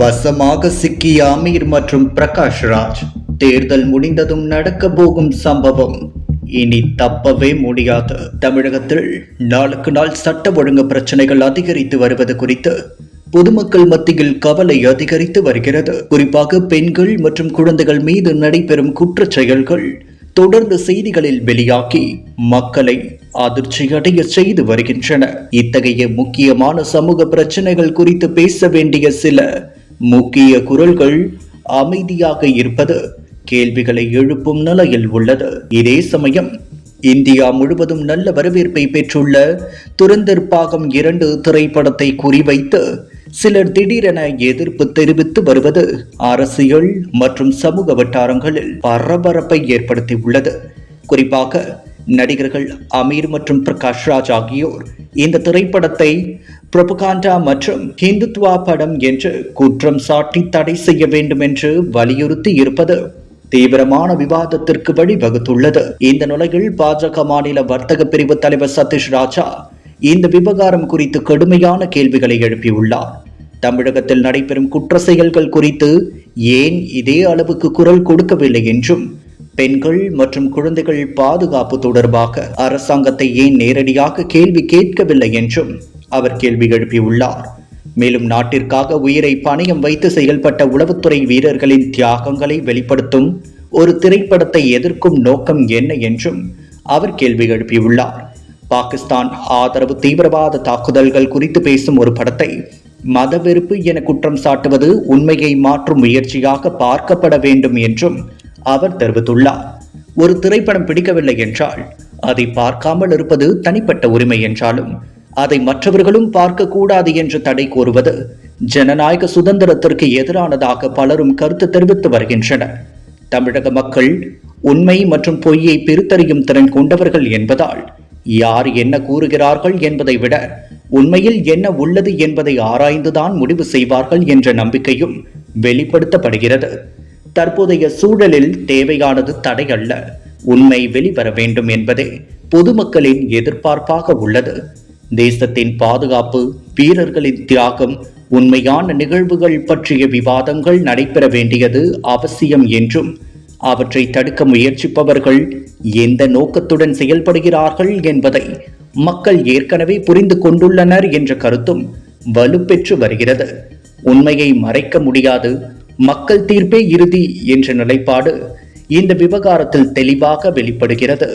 வசமாக சிக்கிய அமீர் மற்றும் பிரகாஷ் ராஜ். தேர்தல் முடிந்ததும் நடக்க போகும் சம்பவம் இனி தப்பவே முடியாது. தமிழகத்தில் நாளுக்கு நாள் சட்ட ஒழுங்கு பிரச்சனைகள் அதிகரித்து வருவது குறித்து பொதுமக்கள் மத்தியில் கவலை அதிகரித்து வருகிறது. குறிப்பாக பெண்கள் மற்றும் குழந்தைகள் மீது நடைபெறும் குற்றச் செயல்கள் தொடர்ந்து செய்திகளில் வெளியாகி மக்களை அதிர்ச்சியடைய செய்து வருகின்றன. இத்தகைய முக்கியமான சமூக பிரச்சனைகள் குறித்து பேச வேண்டிய சில முக்கிய குரல்கள் அமைதியாக இருப்பது கேள்விகளை எழுப்பும் நிலையில் உள்ளது. இதே சமயம் இந்தியா முழுவதும் நல்ல வரவேற்பை பெற்றுள்ள துரந்தர் பாகம் 2 திரைப்படத்தை குறிவைத்து சிலர் திடீரென எதிர்ப்பு தெரிவித்து வருவது அரசியல் மற்றும் சமூக வட்டாரங்களில் பரபரப்பை ஏற்படுத்தியுள்ளது. குறிப்பாக நடிகர்கள் அமீர் மற்றும் பிரகாஷ் ராஜ் ஆகியோர் இந்த திரைப்படத்தை புரோபகாண்டா மற்றும் ஹிந்துத்வா படம் என்று குற்றம் சாட்டி தடை செய்ய வேண்டும் என்று வலியுறுத்தி இருப்பது தீவிரமான விவாதத்திற்கு வழிவகுத்துள்ளது. இந்த நிலையில் பாஜக மாநில வர்த்தக பிரிவு தலைவர் சதீஷ் ராஜா இந்த விவகாரம் குறித்து கடுமையான கேள்விகளை எழுப்பியுள்ளார். தமிழகத்தில் நடைபெறும் குற்ற செயல்கள் குறித்து ஏன் இதே அளவுக்கு குரல் கொடுக்கவில்லை என்றும், பெண்கள் மற்றும் குழந்தைகள் பாதுகாப்பு தொடர்பாக அரசாங்கத்தை ஏன் நேரடியாக கேள்வி கேட்கவில்லை என்றும் அவர் கேள்வி எழுப்பியுள்ளார். மேலும் நாட்டிற்காக உயிரை பணயம் வைத்து செயல்பட்ட உளவுத்துறை வீரர்களின் தியாகங்களை வெளிப்படுத்தும் ஒரு திரைப்படத்தை எதிர்க்கும் நோக்கம் என்ன என்றும் அவர் கேள்வி எழுப்பியுள்ளார். பாகிஸ்தான் ஆதரவு தீவிரவாத தாக்குதல்கள் குறித்து பேசும் ஒரு படத்தை மதவெறுப்பு என குற்றம் சாட்டுவது உண்மையை மாற்றும் முயற்சியாக பார்க்கப்பட வேண்டும் என்றும் அவர் தெரிவித்துள்ளார். ஒரு திரைப்படம் பிடிக்கவில்லை என்றால் அதை பார்க்காமல் இருப்பது தனிப்பட்ட உரிமை என்றாலும் அதை மற்றவர்களும் பார்க்க கூடாது என்று தடை கோருவது ஜனநாயக சுதந்திரத்திற்கு எதிரானதாக பலரும் கருத்து தெரிவித்து வருகின்றனர். தமிழக மக்கள் உண்மை மற்றும் பொய்யை பிரித்தறியும் திறன் கொண்டவர்கள் என்பதால் யார் என்ன கூறுகிறார்கள் என்பதை விட உண்மையில் என்ன உள்ளது என்பதை ஆராய்ந்துதான் முடிவு செய்வார்கள் என்ற நம்பிக்கையும் வெளிப்படுத்தப்படுகிறது. தற்போதைய சூழலில் தேவையானது தடை அல்ல, உண்மை வெளிவர வேண்டும் என்பதே பொதுமக்களின் எதிர்பார்ப்பாக உள்ளது. தேசத்தின் பாதுகாப்பு, வீரர்களின் தியாகம், உண்மையான நிகழ்வுகள் பற்றிய விவாதங்கள் நடைபெற வேண்டியது அவசியம் என்றும், அவற்றை தடுக்க முயற்சிப்பவர்கள் எந்த நோக்கத்துடன் செயல்படுகிறார்கள் என்பதை மக்கள் ஏற்கனவே புரிந்து கொண்டுள்ளனர் என்ற கருத்தும் வலுப்பெற்று வருகிறது. உண்மையை மறைக்க முடியாது, மக்கள் தீர்ப்பே இறுதி என்ற நிலைப்பாடு இந்த விவகாரத்தில் தெளிவாக வெளிப்படுகிறது.